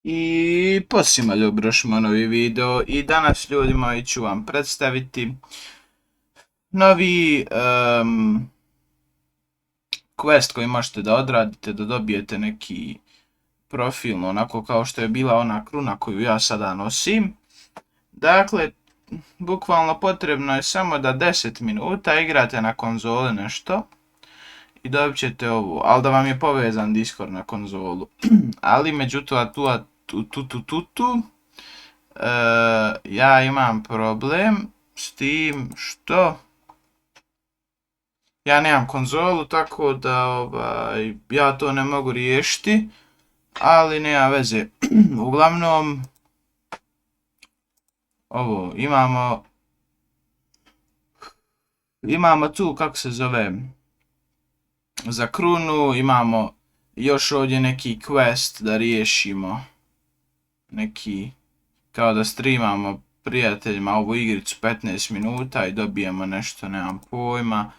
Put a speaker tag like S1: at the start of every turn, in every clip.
S1: I posima ljubrošimo novi video i danas ljudi moji ću vam predstaviti novi quest koji možete da odradite, da dobijete neki profil, onako kao što je bila ona kruna koju ja sada nosim. Dakle, bukvalno potrebno je samo da 10 minuta igrate na konzoli nešto i dobit ćete ovo, ali da vam je povezan Discord na konzolu. Ali međutim, ja imam problem s tim što ja nemam konzolu, tako da ja to ne mogu riješiti, ali nema veze. Uglavnom, ovo, imamo tu, kako se zove, za krunu, imamo još ovdje neki quest da riješimo, neki, kao da streamamo prijateljima ovu igricu 15 minuta i dobijemo nešto, nemam pojma.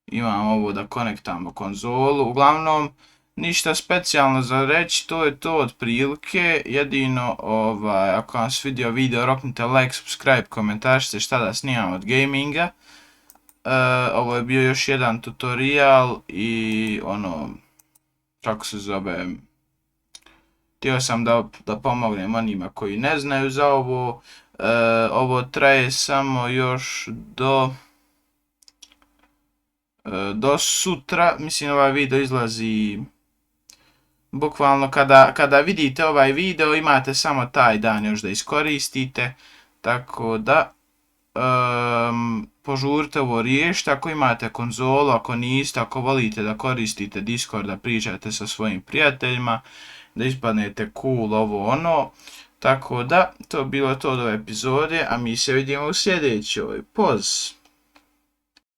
S1: Imamo ovo da konektamo konzolu, uglavnom ništa specijalno za reći, to je to otprilike. Jedino, ako vam se svidio video, roknite like, subscribe, komentarite šta da snimam od gaminga. Ovo je bio još jedan tutorial i ono, kako se zove, htio sam da pomognem onima koji ne znaju za ovo. Ovo traje samo još do sutra, mislim ovaj video izlazi bukvalno kada vidite ovaj video, imate samo taj dan još da iskoristite, tako da požurite ovo riješiti ako imate konzolu, ako niste, ako volite da koristite Discord, da pričate sa svojim prijateljima, da ispadnete cool, ovo ono. Tako da, to bilo to od ove epizode, a mi se vidimo u sljedećoj. Poz!